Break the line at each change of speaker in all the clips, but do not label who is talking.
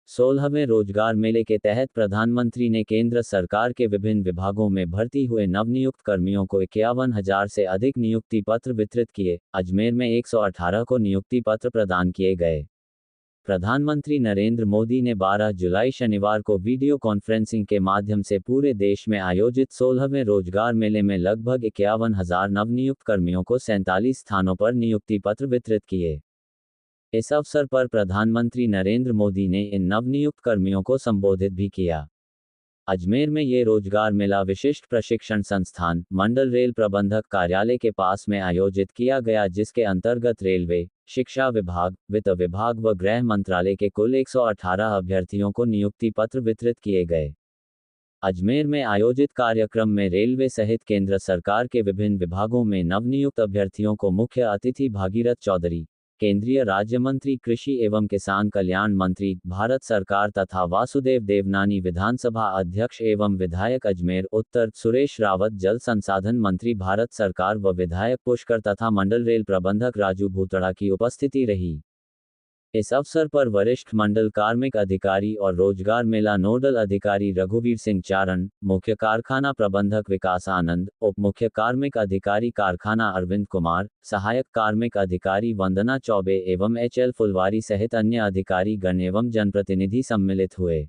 16वें रोजगार मेले के तहत प्रधानमंत्री ने केंद्र सरकार के विभिन्न विभागों में भर्ती हुए नवनियुक्त कर्मियों को 51,000 से अधिक नियुक्ति पत्र वितरित किए। अजमेर में 118 को नियुक्ति पत्र प्रदान किए गए। प्रधानमंत्री नरेंद्र मोदी ने 12 जुलाई शनिवार को वीडियो कॉन्फ्रेंसिंग के माध्यम से पूरे देश में आयोजित 16वें रोजगार मेले में लगभग 51,000 नवनियुक्त कर्मियों को 47 स्थानों पर नियुक्ति पत्र वितरित किए। इस अवसर पर प्रधानमंत्री नरेंद्र मोदी ने इन नवनियुक्त कर्मियों को संबोधित भी किया। अजमेर में ये रोजगार मेला विशिष्ट प्रशिक्षण संस्थान मंडल रेल प्रबंधक कार्यालय के पास में आयोजित किया गया, जिसके अंतर्गत रेलवे, शिक्षा विभाग, वित्त विभाग व गृह मंत्रालय के कुल 118 अभ्यर्थियों को नियुक्ति पत्र वितरित किए गए। अजमेर में आयोजित कार्यक्रम में रेलवे सहित केंद्र सरकार के विभिन्न विभागों में नवनियुक्त अभ्यर्थियों को मुख्य अतिथि भागीरथ चौधरी, केंद्रीय राज्य मंत्री कृषि एवं किसान कल्याण मंत्री, भारत सरकार तथा वासुदेव देवनानी विधानसभा अध्यक्ष एवं विधायक अजमेर उत्तर, सुरेश रावत जल संसाधन मंत्री भारत सरकार व विधायक पुष्कर तथा मंडल रेल प्रबंधक राजू भूतड़ा की उपस्थिति रही। इस अवसर पर वरिष्ठ मंडल कार्मिक अधिकारी और रोजगार मेला नोडल अधिकारी रघुवीर सिंह चारण, मुख्य कारखाना प्रबंधक विकास आनंद, उप मुख्य कार्मिक अधिकारी कारखाना अरविंद कुमार, सहायक कार्मिक अधिकारी वंदना चौबे एवं HL फुलवारी सहित अन्य अधिकारी गण एवं जनप्रतिनिधि सम्मिलित हुए।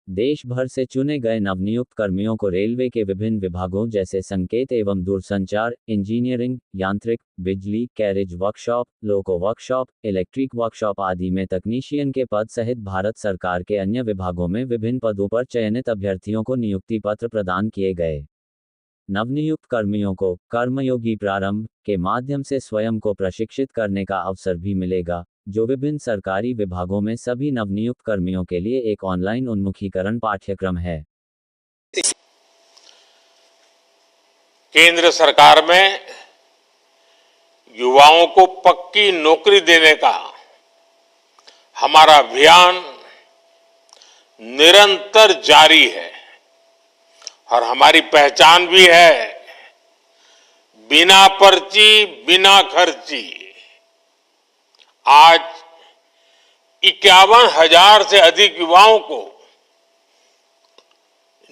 देश भर से चुने गए नवनियुक्त कर्मियों को रेलवे के विभिन्न विभागों जैसे संकेत एवं दूरसंचार, इंजीनियरिंग, यांत्रिक, बिजली, कैरेज वर्कशॉप, लोको वर्कशॉप, इलेक्ट्रिक वर्कशॉप आदि में तकनीशियन के पद सहित भारत सरकार के अन्य विभागों में विभिन्न पदों पर चयनित अभ्यर्थियों को नियुक्ति पत्र प्रदान किए गए। नवनियुक्त कर्मियों को कर्मयोगी प्रारंभ के माध्यम से स्वयं को प्रशिक्षित करने का अवसर भी मिलेगा, जो विभिन्न सरकारी विभागों में सभी नवनियुक्त कर्मियों के लिए एक ऑनलाइन उन्मुखीकरण पाठ्यक्रम है।
केंद्र सरकार में युवाओं को पक्की नौकरी देने का हमारा अभियान निरंतर जारी है और हमारी पहचान भी है बिना पर्ची बिना खर्ची। आज 51,000 से अधिक युवाओं को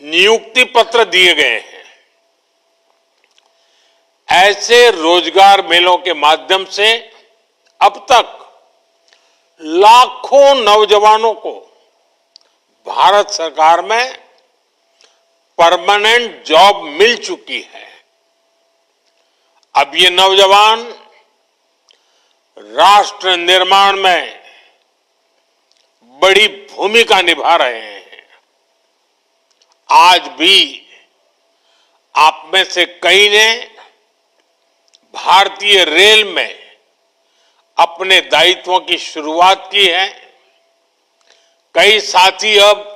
नियुक्ति पत्र दिए गए हैं। ऐसे रोजगार मेलों के माध्यम से अब तक लाखों नौजवानों को भारत सरकार में परमानेंट जॉब मिल चुकी है। अब ये नौजवान राष्ट्र निर्माण में बड़ी भूमिका निभा रहे हैं। आज भी आप में से कई ने भारतीय रेल में अपने दायित्वों की शुरुआत की है। कई साथी अब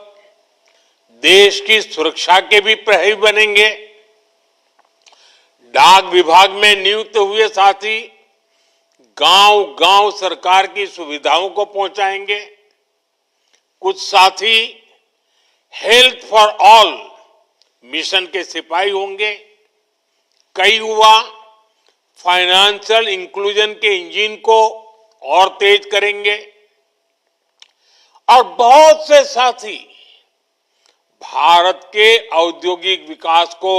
देश की सुरक्षा के भी प्रहरी बनेंगे। डाक विभाग में नियुक्त हुए साथी गांव-गांव सरकार की सुविधाओं को पहुंचाएंगे। कुछ साथी हेल्थ फॉर ऑल मिशन के सिपाही होंगे। कई युवा फाइनेंशियल इंक्लूजन के इंजन को और तेज करेंगे और बहुत से साथी भारत के औद्योगिक विकास को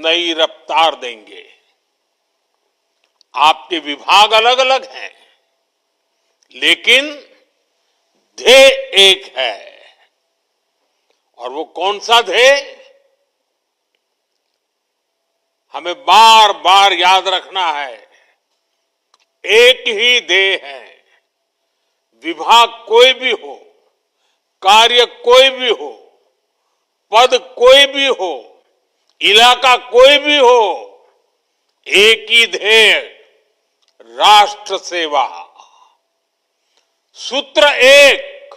नई रफ्तार देंगे। आपके विभाग अलग अलग हैं, लेकिन ध्येय एक है। और वो कौन सा ध्येय? हमें बार बार याद रखना है, एक ही ध्येय है। विभाग कोई भी हो, कार्य कोई भी हो, पद कोई भी हो, इलाका कोई भी हो, एक ही ध्येय, राष्ट्र सेवा। सूत्र एक,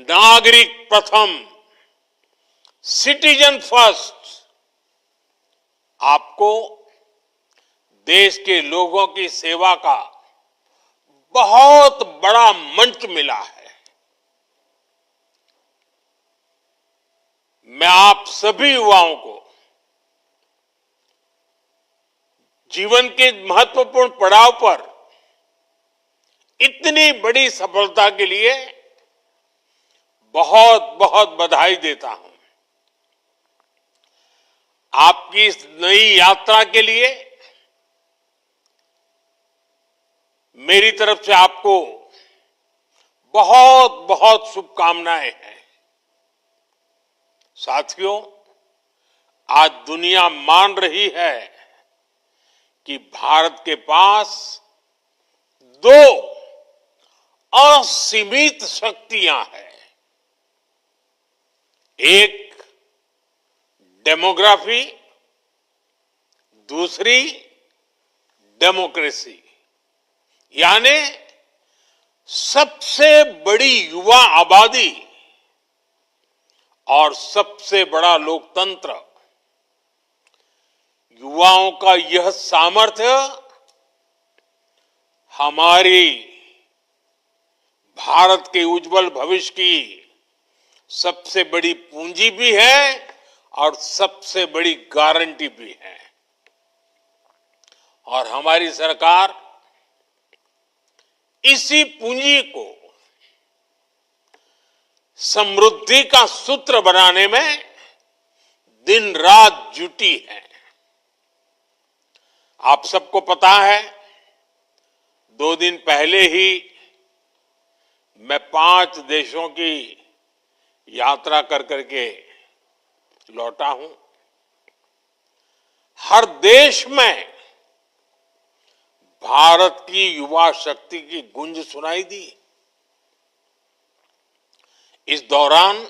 नागरिक प्रथम, सिटीजन फर्स्ट। आपको देश के लोगों की सेवा का बहुत बड़ा मंच मिला है। मैं आप सभी युवाओं को जीवन के महत्वपूर्ण पड़ाव पर इतनी बड़ी सफलता के लिए बहुत बहुत बधाई देता हूं। आपकी इस नई यात्रा के लिए मेरी तरफ से आपको बहुत बहुत शुभकामनाएं हैं। साथियों, आज दुनिया मान रही है कि भारत के पास दो असीमित शक्तियां हैं। एक डेमोग्राफी, दूसरी डेमोक्रेसी, यानी सबसे बड़ी युवा आबादी और सबसे बड़ा लोकतंत्र। युवाओं का यह सामर्थ्य हमारी भारत के उज्जवल भविष्य की सबसे बड़ी पूंजी भी है और सबसे बड़ी गारंटी भी है। और हमारी सरकार इसी पूंजी को समृद्धि का सूत्र बनाने में दिन रात जुटी है। आप सबको पता है, 2 दिन पहले ही मैं 5 देशों की यात्रा कर करके लौटा हूं। हर देश में भारत की युवा शक्ति की गूंज सुनाई दी। इस दौरान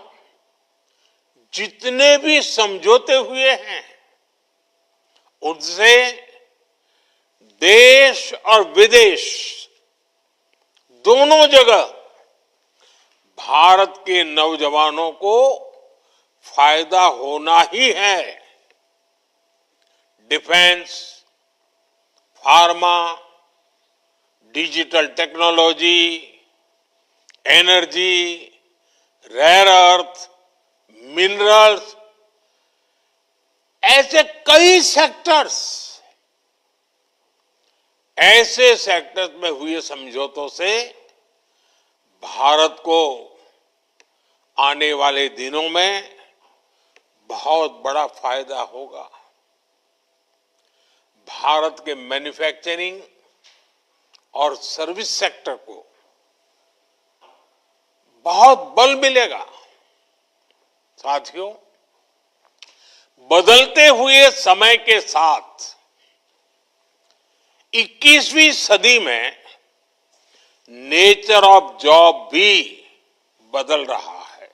जितने भी समझौते हुए हैं, उनसे देश और विदेश दोनों जगह भारत के नौजवानों को फायदा होना ही है। Defence, pharma, digital technology, energy, rare earth, minerals, ऐसे कई सेक्टर्स, ऐसे सेक्टर्स में हुए समझौतों से भारत को आने वाले दिनों में बहुत बड़ा फायदा होगा। भारत के मैन्युफैक्चरिंग और सर्विस सेक्टर को बहुत बल मिलेगा। साथियों, बदलते हुए समय के साथ 21वीं सदी में नेचर ऑफ जॉब भी बदल रहा है।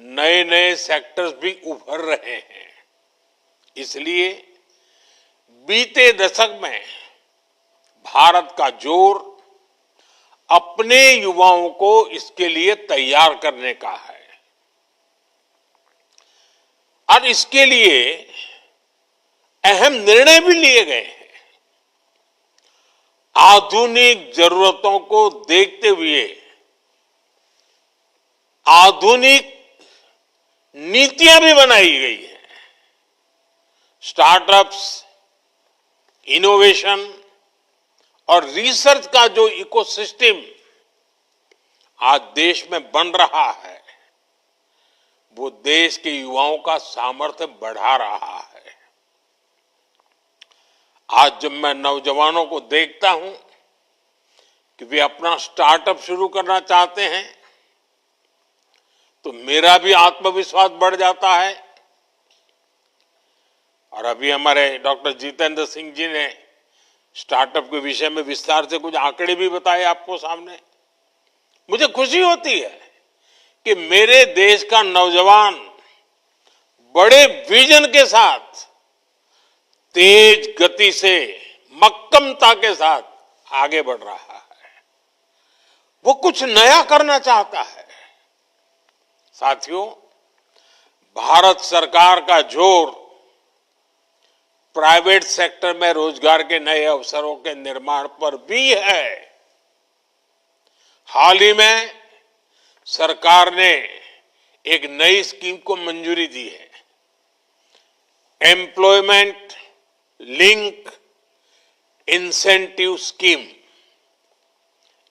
नए नए सेक्टर्स भी उभर रहे हैं। इसलिए बीते दशक में भारत का जोर अपने युवाओं को इसके लिए तैयार करने का है। और इसके लिए अहम निर्णय भी लिए गए हैं। आधुनिक जरूरतों को देखते हुए आधुनिक नीतियां भी बनाई गई हैं। स्टार्टअप्स, इनोवेशन और रिसर्च का जो इकोसिस्टम आज देश में बन रहा है, वो देश के युवाओं का सामर्थ्य बढ़ा रहा है। आज जब मैं नौजवानों को देखता हूं कि वे अपना स्टार्टअप शुरू करना चाहते हैं, तो मेरा भी आत्मविश्वास बढ़ जाता है। और अभी हमारे डॉक्टर जितेंद्र सिंह जी ने स्टार्टअप के विषय में विस्तार से कुछ आंकड़े भी बताए आपको सामने। मुझे खुशी होती है कि मेरे देश का नौजवान बड़े विजन के साथ, तेज गति से, मक्कमता के साथ आगे बढ़ रहा है। वो कुछ नया करना चाहता है। साथियों, भारत सरकार का जोर प्राइवेट सेक्टर में रोजगार के नए अवसरों के निर्माण पर भी है। हाल ही में सरकार ने एक नई स्कीम को मंजूरी दी है, एम्प्लॉयमेंट लिंक इंसेंटिव स्कीम,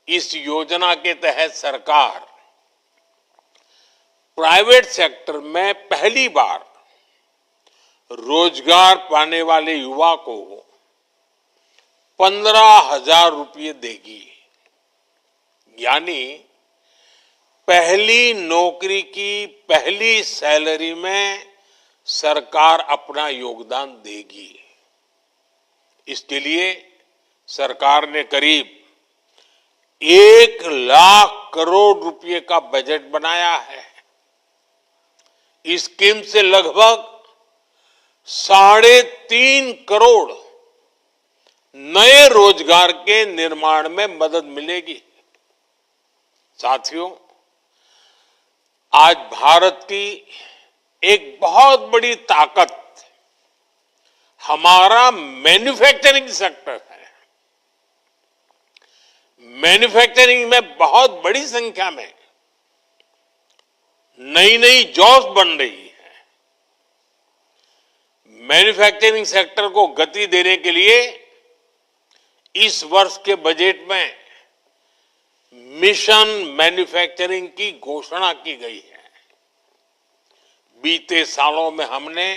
इस योजना के तहत सरकार प्राइवेट सेक्टर में पहली बार रोजगार पाने वाले युवा को 15,000 रुपये देगी। यानी पहली नौकरी की पहली सैलरी में सरकार अपना योगदान देगी। इसके लिए सरकार ने करीब 1,00,000 करोड़ रुपए का बजट बनाया है। इस स्कीम से लगभग 3.5 करोड़ नए रोजगार के निर्माण में मदद मिलेगी। साथियों, आज भारत की एक बहुत बड़ी ताकत हमारा मैन्युफैक्चरिंग सेक्टर है। मैन्युफैक्चरिंग में बहुत बड़ी संख्या में नई नई जॉब्स बन रही है। मैन्युफैक्चरिंग सेक्टर को गति देने के लिए इस वर्ष के बजट में मिशन मैन्युफैक्चरिंग की घोषणा की गई है। बीते सालों में हमने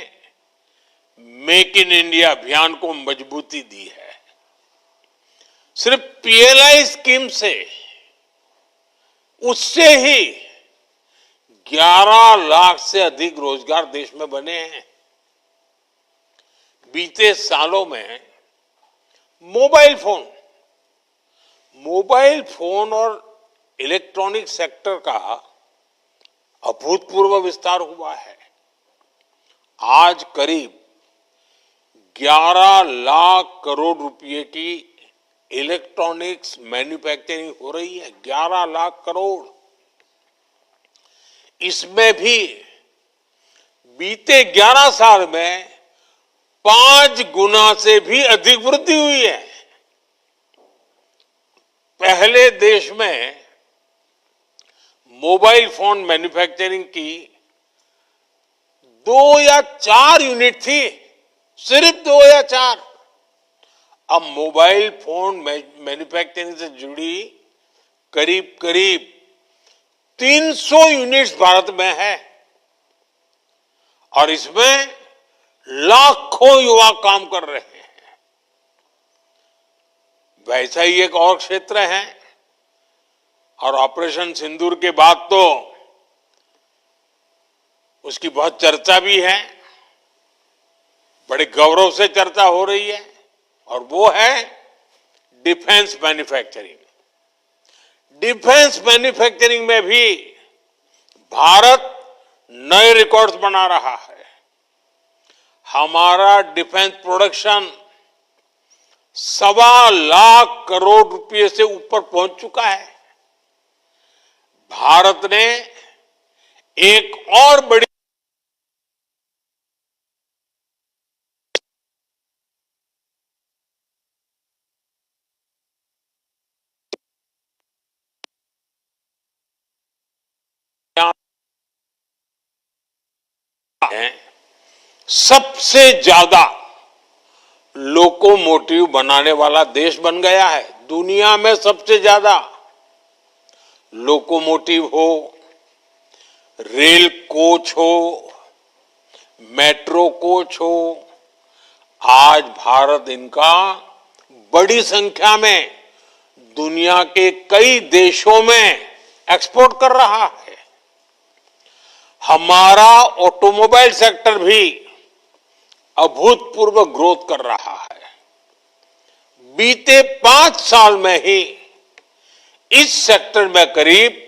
मेक इन इंडिया अभियान को मजबूती दी है। सिर्फ पीएलआई स्कीम से उससे ही 11 लाख से अधिक रोजगार देश में बने हैं। बीते सालों में मोबाइल फोन और इलेक्ट्रॉनिक सेक्टर का अभूतपूर्व विस्तार हुआ है। आज करीब 11 लाख करोड़ रुपए की इलेक्ट्रॉनिक्स मैन्युफैक्चरिंग हो रही है। 11 लाख करोड़। इसमें भी बीते 11 साल में 5 गुना से भी अधिक वृद्धि हुई है। पहले देश में मोबाइल फोन मैन्युफैक्चरिंग की 2 या 4 यूनिट थी, सिर्फ 2 या 4। अब मोबाइल फोन मैन्युफैक्चरिंग से जुड़ी करीब 300 यूनिट्स भारत में है और इसमें लाखों युवा काम कर रहे हैं। वैसा ही एक और क्षेत्र है और ऑपरेशन सिंदूर के बाद तो उसकी बहुत चर्चा भी है, बड़े गौरव से चर्चा हो रही है, और वो है डिफेंस मैन्युफैक्चरिंग। डिफेंस मैन्युफैक्चरिंग में भी भारत नए रिकॉर्ड्स बना रहा है। हमारा डिफेंस प्रोडक्शन 1.25 लाख करोड़ रुपए से ऊपर पहुंच चुका है। भारत ने एक और बड़ी सबसे ज्यादा लोकोमोटिव बनाने वाला देश बन गया है। दुनिया में सबसे ज्यादा लोकोमोटिव हो, रेल कोच हो, मेट्रो कोच हो, आज भारत इनका बड़ी संख्या में दुनिया के कई देशों में एक्सपोर्ट कर रहा है। हमारा ऑटोमोबाइल सेक्टर भी अभूतपूर्व ग्रोथ कर रहा है। बीते 5 साल में ही इस सेक्टर में करीब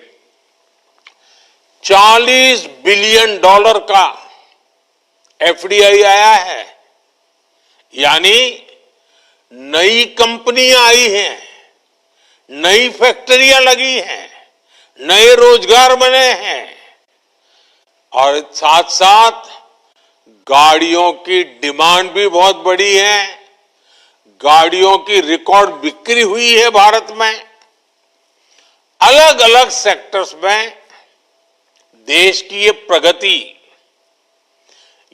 $40 बिलियन का एफडीआई आया है। यानी नई कंपनियां आई हैं, नई फैक्ट्रियां लगी हैं, नए रोजगार बने हैं और साथ साथ गाड़ियों की डिमांड भी बहुत बड़ी है। गाड़ियों की रिकॉर्ड बिक्री हुई है भारत में। अलग अलग सेक्टर्स में देश की ये प्रगति,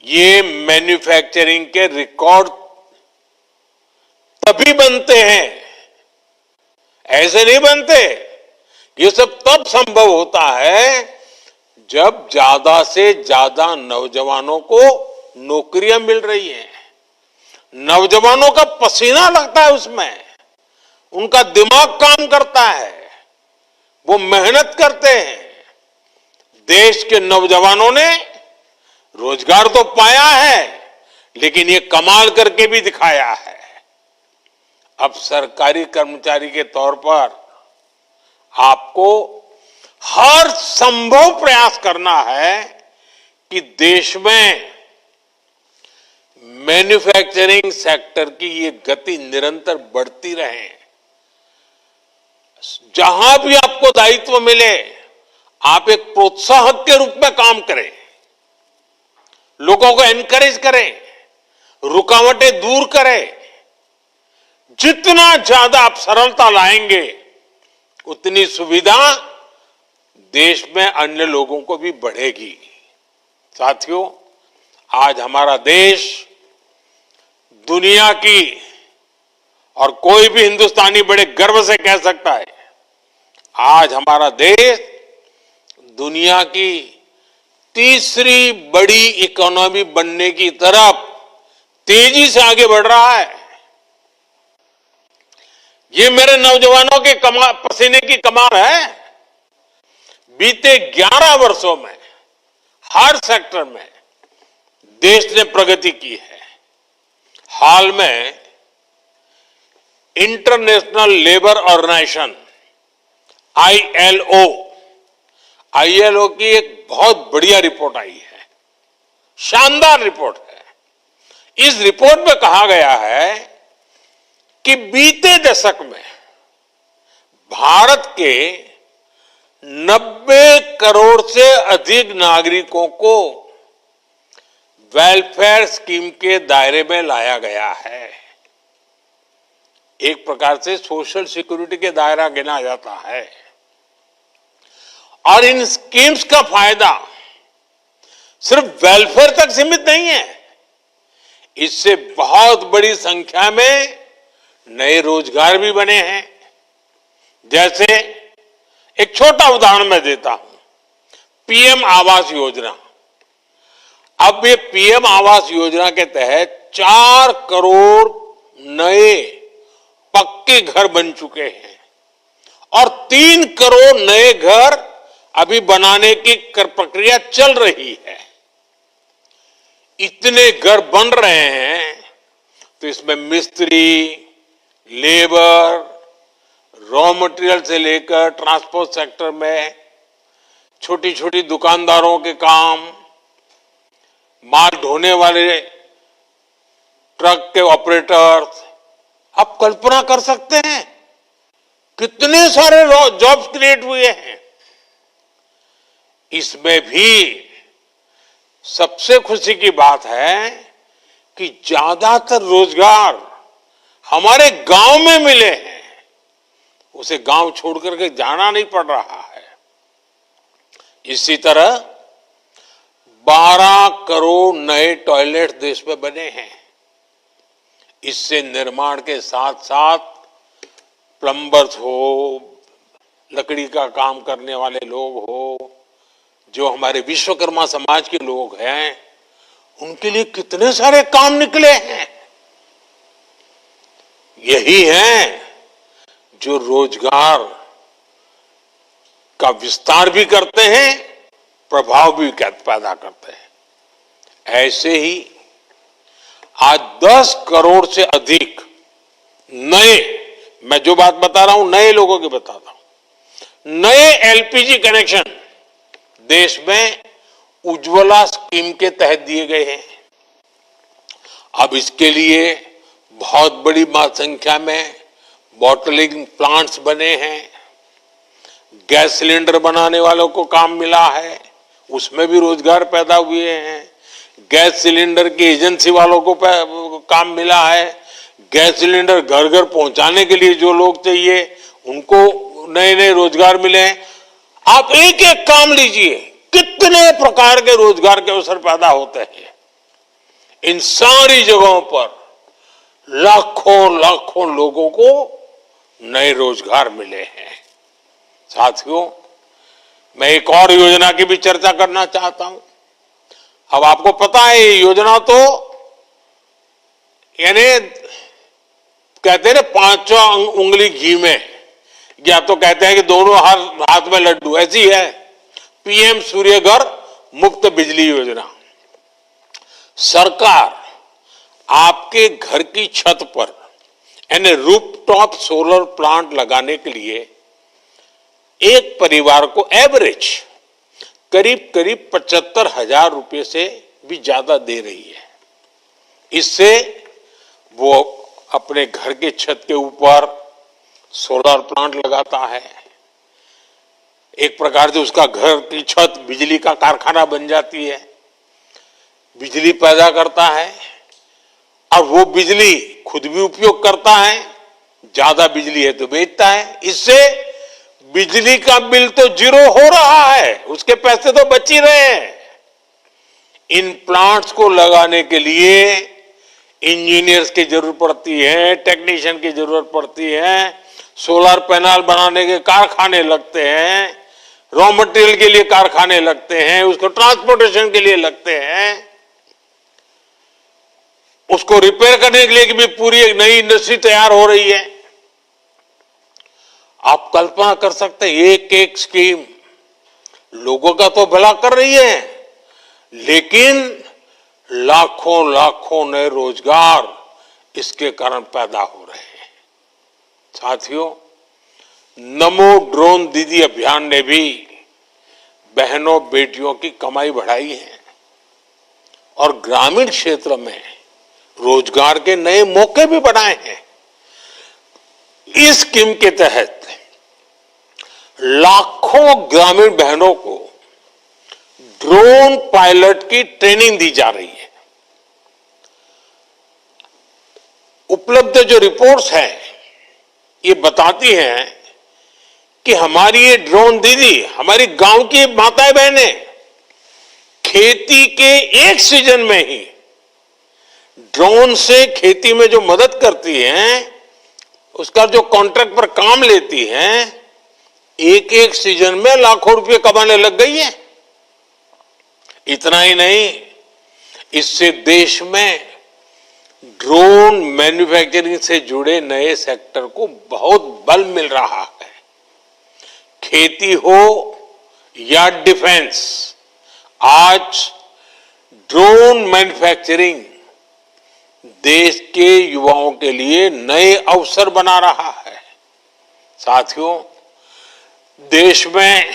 ये मैन्युफैक्चरिंग के रिकॉर्ड तभी बनते हैं, ऐसे नहीं बनते। ये सब तब संभव होता है जब ज्यादा से ज्यादा नौजवानों को नौकरियां मिल रही हैं, नौजवानों का पसीना लगता है उसमें, उनका दिमाग काम करता है, वो मेहनत करते हैं। देश के नौजवानों ने रोजगार तो पाया है, लेकिन ये कमाल करके भी दिखाया है। अब सरकारी कर्मचारी के तौर पर आपको हर संभव प्रयास करना है कि देश में मैन्युफैक्चरिंग सेक्टर की ये गति निरंतर बढ़ती रहे। जहां भी आपको दायित्व मिले, आप एक प्रोत्साहक के रूप में काम करें, लोगों को एनकरेज करें, रुकावटें दूर करें। जितना ज्यादा आप सरलता लाएंगे, उतनी सुविधा देश में अन्य लोगों को भी बढ़ेगी। साथियों, आज हमारा देश दुनिया की, और कोई भी हिंदुस्तानी बड़े गर्व से कह सकता है, आज हमारा देश दुनिया की तीसरी बड़ी इकोनॉमी बनने की तरफ तेजी से आगे बढ़ रहा है। ये मेरे नौजवानों के पसीने की कमाल है। बीते 11 वर्षों में हर सेक्टर में देश ने प्रगति की है। हाल में इंटरनेशनल लेबर ऑर्गेनाइजेशन आईएलओ की एक बहुत बढ़िया रिपोर्ट आई है, शानदार रिपोर्ट है। इस रिपोर्ट में कहा गया है कि बीते दशक में भारत के 90 करोड़ से अधिक नागरिकों को वेलफेयर स्कीम के दायरे में लाया गया है। एक प्रकार से सोशल सिक्योरिटी के दायरा गिना जाता है। और इन स्कीम्स का फायदा सिर्फ वेलफेयर तक सीमित नहीं है, इससे बहुत बड़ी संख्या में नए रोजगार भी बने हैं। जैसे एक छोटा उदाहरण मैं देता हूं, पीएम आवास योजना। अब ये पीएम आवास योजना के तहत 4 करोड़ नए पक्के घर बन चुके हैं और 3 करोड़ नए घर अभी बनाने की प्रक्रिया चल रही है। इतने घर बन रहे हैं तो इसमें मिस्त्री, लेबर, रॉ मटेरियल से लेकर ट्रांसपोर्ट सेक्टर में छोटी छोटी दुकानदारों के काम, माल ढोने वाले ट्रक के ऑपरेटर्स, आप कल्पना कर सकते हैं कितने सारे जॉब्स क्रिएट हुए हैं। इसमें भी सबसे खुशी की बात है कि ज्यादातर रोजगार हमारे गांव में मिले हैं, उसे गांव छोड़ करके जाना नहीं पड़ रहा है। इसी तरह 12 करोड़ नए टॉयलेट देश में बने हैं। इससे निर्माण के साथ साथ प्लम्बर्स हो, लकड़ी का काम करने वाले लोग हो, जो हमारे विश्वकर्मा समाज के लोग हैं, उनके लिए कितने सारे काम निकले हैं। यही है जो रोजगार का विस्तार भी करते हैं, प्रभाव भी पैदा करते हैं। ऐसे ही आज 10 करोड़ से अधिक नए, मैं जो बात बता रहा हूं नए लोगों की बताता हूं, नए एलपीजी कनेक्शन देश में उज्ज्वला स्कीम के तहत दिए गए हैं। अब इसके लिए बहुत बड़ी संख्या में बॉटलिंग प्लांट्स बने हैं। गैस सिलेंडर बनाने वालों को काम मिला है, उसमें भी रोजगार पैदा हुए हैं। गैस सिलेंडर की एजेंसी वालों को काम मिला है। गैस सिलेंडर घर घर पहुंचाने के लिए जो लोग चाहिए, उनको नए नए रोजगार मिले हैं। आप एक एक काम लीजिए, कितने प्रकार के रोजगार के अवसर पैदा होते हैं। इन सारी जगहों पर लाखों लाखों लोगों को नए रोजगार मिले हैं। साथियों, मैं एक और योजना की भी चर्चा करना चाहता हूं। अब आपको पता है ये योजना तो यानी कहते हैं ना पांचों उंगली घी में, या तो कहते हैं कि दोनों हाथ में लड्डू, ऐसी है पीएम सूर्यघर मुफ्त बिजली योजना। सरकार आपके घर की छत पर यानी रूफटॉप सोलर प्लांट लगाने के लिए एक परिवार को एवरेज करीब करीब 75,000 रुपए से भी ज्यादा दे रही है। इससे वो अपने घर के छत के ऊपर सोलर प्लांट लगाता है, एक प्रकार से उसका घर की छत बिजली का कारखाना बन जाती है, बिजली पैदा करता है और वो बिजली खुद भी उपयोग करता है, ज्यादा बिजली है तो बेचता है। इससे बिजली का बिल तो जीरो हो रहा है, उसके पैसे तो बच ही रहे हैं। इन प्लांट्स को लगाने के लिए इंजीनियर्स की जरूरत पड़ती है, टेक्नीशियन की जरूरत पड़ती है, सोलर पैनल बनाने के कारखाने लगते हैं, रॉ मटेरियल के लिए कारखाने लगते हैं, उसको ट्रांसपोर्टेशन के लिए लगते हैं, उसको रिपेयर करने के लिए भी पूरी एक नई इंडस्ट्री तैयार हो रही है। आप कल्पना कर सकते हैं, एक एक स्कीम लोगों का तो भला कर रही है, लेकिन लाखों लाखों नए रोजगार इसके कारण पैदा हो रहे हैं। साथियों, नमो ड्रोन दीदी अभियान ने भी बहनों बेटियों की कमाई बढ़ाई है और ग्रामीण क्षेत्र में रोजगार के नए मौके भी बनाए हैं। इस स्कीम के तहत लाखों ग्रामीण बहनों को ड्रोन पायलट की ट्रेनिंग दी जा रही है। उपलब्ध जो रिपोर्ट्स हैं ये बताती हैं कि हमारी ये ड्रोन दीदी, हमारी गांव की माताएं बहनें खेती के एक सीजन में ही ड्रोन से खेती में जो मदद करती हैं, उसका जो कॉन्ट्रैक्ट पर काम लेती हैं, एक एक सीजन में लाखों रुपए कमाने लग गई है। इतना ही नहीं, इससे देश में ड्रोन मैन्युफैक्चरिंग से जुड़े नए सेक्टर को बहुत बल मिल रहा है। खेती हो या डिफेंस, आज ड्रोन मैन्युफैक्चरिंग देश के युवाओं के लिए नए अवसर बना रहा है। साथियों, देश में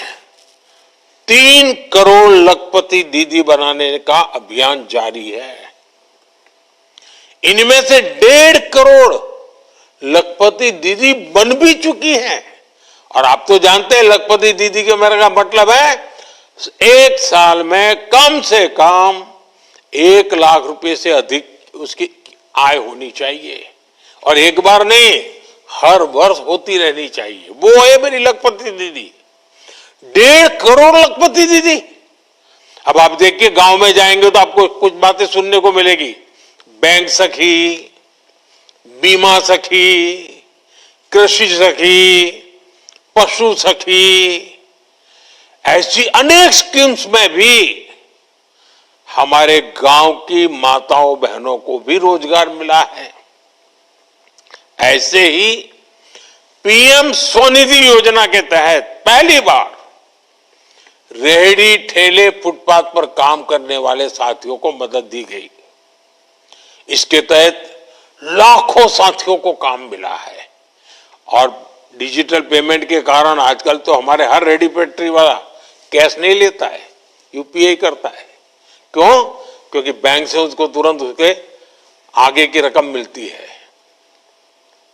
3 करोड़ लखपति दीदी बनाने का अभियान जारी है। इनमें से 1.5 करोड़ लखपति दीदी बन भी चुकी हैं। और आप तो जानते हैं लखपति दीदी के मेरे का मतलब है एक साल में कम से कम 1 लाख रुपए से अधिक उसकी आय होनी चाहिए, और एक बार नहीं, हर वर्ष होती रहनी चाहिए। वो है मेरी लखपति दीदी, 1.5 करोड़ लखपति दीदी। अब आप देखिए, गांव में जाएंगे तो आपको कुछ बातें सुनने को मिलेगी, बैंक सखी, बीमा सखी, कृषि सखी, पशु सखी, ऐसी अनेक स्कीम्स में भी हमारे गांव की माताओं बहनों को भी रोजगार मिला है। ऐसे ही पीएम स्वनिधि योजना के तहत पहली बार रेहड़ी ठेले फुटपाथ पर काम करने वाले साथियों को मदद दी गई। इसके तहत लाखों साथियों को काम मिला है। और डिजिटल पेमेंट के कारण आजकल तो हमारे हर रेहड़ी पटरी वाला कैश नहीं लेता है, यूपीआई करता है। क्यों? क्योंकि बैंक से उसको तुरंत उसके आगे की रकम मिलती है,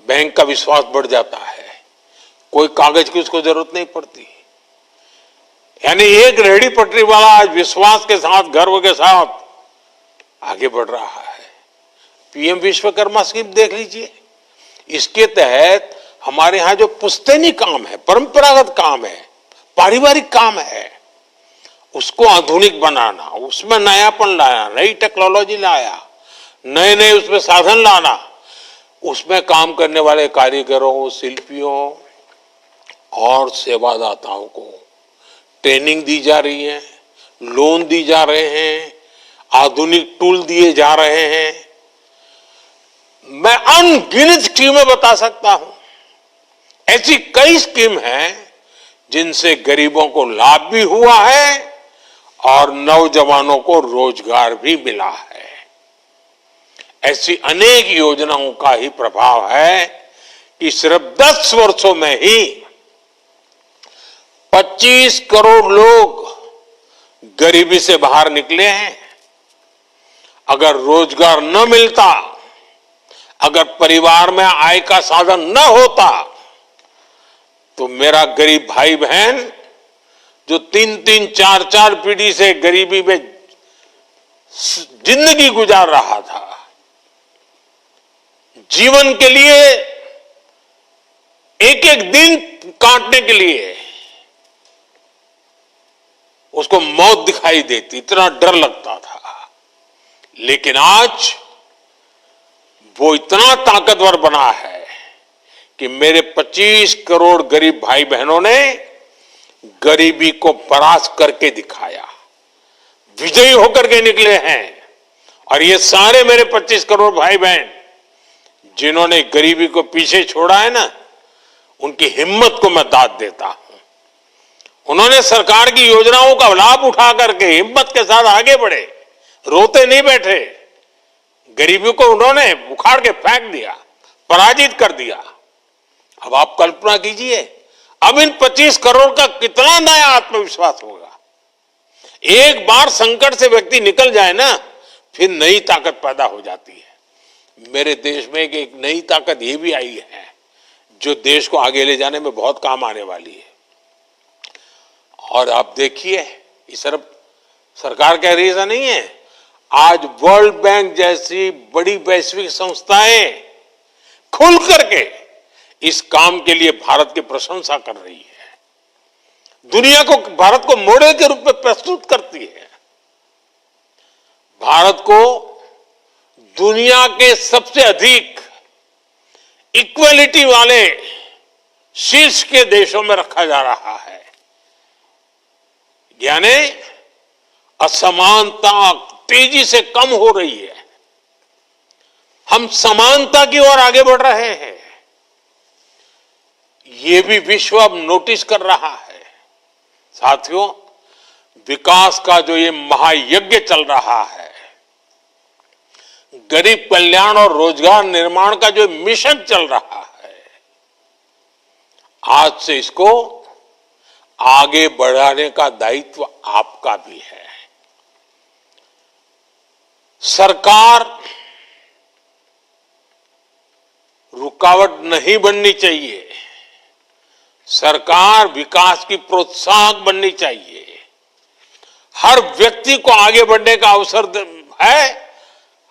बैंक का विश्वास बढ़ जाता है, कोई कागज की उसको जरूरत नहीं पड़ती। यानी एक रेहड़ी पटरी वाला आज विश्वास के साथ, गर्व के साथ आगे बढ़ रहा है। पीएम विश्वकर्मा स्कीम देख लीजिए, इसके तहत हमारे यहां जो पुश्तैनी काम है, परंपरागत काम है, पारिवारिक काम है, उसको आधुनिक बनाना, उसमें नयापन लाया, नई टेक्नोलॉजी लाया, नए नए उसमें साधन लाना, उसमें काम करने वाले कारीगरों, शिल्पियों और सेवादाताओं को ट्रेनिंग दी जा रही है, लोन दी जा रहे हैं, आधुनिक टूल दिए जा रहे हैं। मैं अनगिनत स्कीमें बता सकता हूं। ऐसी कई स्कीम हैं जिनसे गरीबों को लाभ भी हुआ है और नौजवानों को रोजगार भी मिला है। ऐसी अनेक योजनाओं का ही प्रभाव है कि सिर्फ 10 वर्षों में ही 25 करोड़ लोग गरीबी से बाहर निकले हैं। अगर रोजगार न मिलता, अगर परिवार में आय का साधन न होता, तो मेरा गरीब भाई बहन जो 3-3, 4-4 पीढ़ी से गरीबी में जिंदगी गुजार रहा था, जीवन के लिए एक एक दिन काटने के लिए उसको मौत दिखाई देती, इतना डर लगता था। लेकिन आज वो इतना ताकतवर बना है कि मेरे 25 करोड़ गरीब भाई बहनों ने गरीबी को परास्त करके दिखाया, विजयी होकर के निकले हैं। और ये सारे मेरे 25 करोड़ भाई बहन जिन्होंने गरीबी को पीछे छोड़ा है ना, उनकी हिम्मत को मैं दाद देता हूं। उन्होंने सरकार की योजनाओं का लाभ उठा करके हिम्मत के साथ आगे बढ़े, रोते नहीं बैठे। गरीबी को उन्होंने उखाड़ के फेंक दिया, पराजित कर दिया। अब आप कल्पना कीजिए, अब इन 25 करोड़ का कितना नया आत्मविश्वास होगा। एक बार संकट से व्यक्ति निकल जाए ना, फिर नई ताकत पैदा हो जाती है। मेरे देश में एक नई ताकत ये भी आई है जो देश को आगे ले जाने में बहुत काम आने वाली है। और आप देखिए, ये सिर्फ सरकार कह रही ऐसा नहीं है, आज वर्ल्ड बैंक जैसी बड़ी वैश्विक संस्थाएं खुल करके इस काम के लिए भारत की प्रशंसा कर रही है, दुनिया को, भारत को मॉडल के रूप में प्रस्तुत करती है। भारत को दुनिया के सबसे अधिक इक्वलिटी वाले शीर्ष के देशों में रखा जा रहा है। यानी असमानता तेजी से कम हो रही है, हम समानता की ओर आगे बढ़ रहे हैं। ये भी विश्व अब नोटिस कर रहा है। साथियों, विकास का जो ये महायज्ञ चल रहा है, गरीब कल्याण और रोजगार निर्माण का जो मिशन चल रहा है, आज से इसको आगे बढ़ाने का दायित्व आपका भी है। सरकार रुकावट नहीं बननी चाहिए, सरकार विकास की प्रोत्साहक बननी चाहिए। हर व्यक्ति को आगे बढ़ने का अवसर है,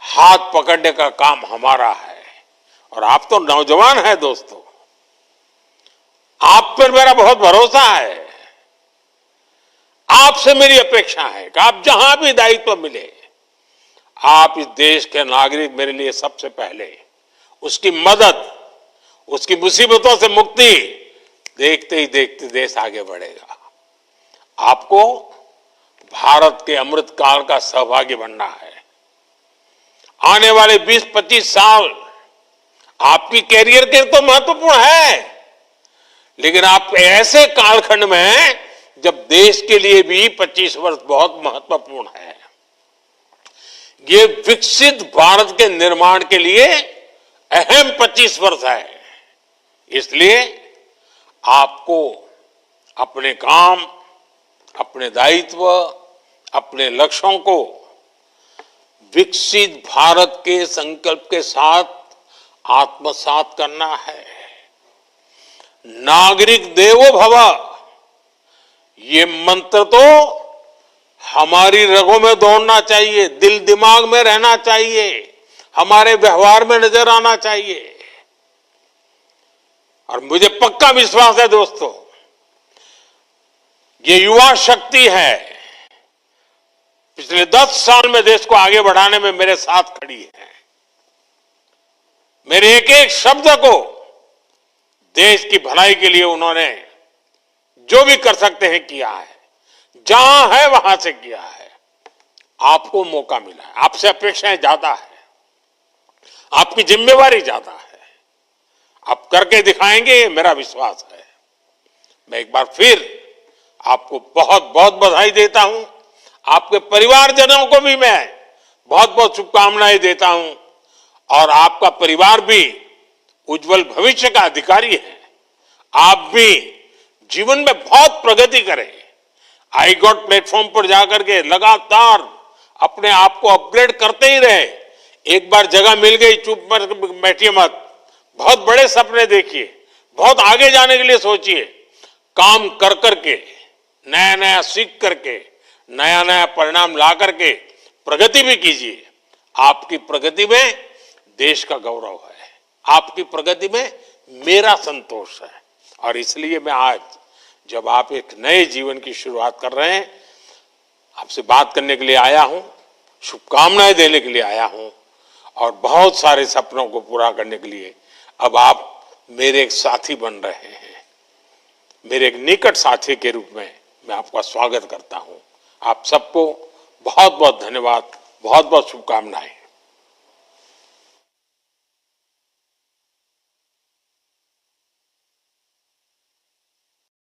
हाथ पकड़ने का काम हमारा है। और आप तो नौजवान हैं दोस्तों, आप पर मेरा बहुत भरोसा है। आपसे मेरी अपेक्षा है कि आप जहां भी दायित्व मिले, आप इस देश के नागरिक मेरे लिए सबसे पहले उसकी मदद, उसकी मुसीबतों से मुक्ति देखते ही देखते देश आगे बढ़ेगा। आपको भारत के अमृत काल का सहभागी बनना है। आने वाले 20-25 साल आपकी कैरियर के तो महत्वपूर्ण है, लेकिन आप ऐसे कालखंड में हैं जब देश के लिए भी 25 वर्ष बहुत महत्वपूर्ण है। ये विकसित भारत के निर्माण के लिए अहम 25 वर्ष है। इसलिए आपको अपने काम, अपने दायित्व, अपने लक्ष्यों को विकसित भारत के संकल्प के साथ आत्मसात करना है। नागरिक देवो भव, ये मंत्र तो हमारी रगों में दौड़ना चाहिए, दिल दिमाग में रहना चाहिए, हमारे व्यवहार में नजर आना चाहिए। और मुझे पक्का विश्वास है दोस्तों, ये युवा शक्ति है, पिछले 10 साल में देश को आगे बढ़ाने में मेरे साथ खड़ी है। मेरे एक एक शब्द को देश की भलाई के लिए उन्होंने जो भी कर सकते हैं किया है, जहां है वहां से किया है। आपको मौका मिला है, आपसे अपेक्षाएं ज्यादा है, आपकी जिम्मेवारी ज्यादा है, आप करके दिखाएंगे, ये मेरा विश्वास है। मैं एक बार फिर आपको बहुत बहुत बधाई देता हूं। आपके परिवारजनों को भी मैं बहुत बहुत शुभकामनाएं देता हूं और आपका परिवार भी उज्जवल भविष्य का अधिकारी है। आप भी जीवन में बहुत प्रगति करें। आई गॉट प्लेटफॉर्म पर जाकर के लगातार अपने आप को अपग्रेड करते ही रहे। एक बार जगह मिल गई, चुप बैठिए मत, बहुत बड़े सपने देखिए, बहुत आगे जाने के लिए सोचिए। काम कर करके, नया नया सीख करके, नया नया परिणाम ला करके प्रगति भी कीजिए। आपकी प्रगति में देश का गौरव है, आपकी प्रगति में मेरा संतोष है। और इसलिए मैं आज जब आप एक नए जीवन की शुरुआत कर रहे हैं, आपसे बात करने के लिए आया हूं, शुभकामनाएं देने के लिए आया हूं और बहुत सारे सपनों को पूरा करने के लिए अब आप मेरे एक साथी बन रहे हैं। मेरे एक निकट साथी के रूप में मैं आपका स्वागत करता हूं। आप सबको बहुत बहुत धन्यवाद, बहुत बहुत शुभकामनाएं।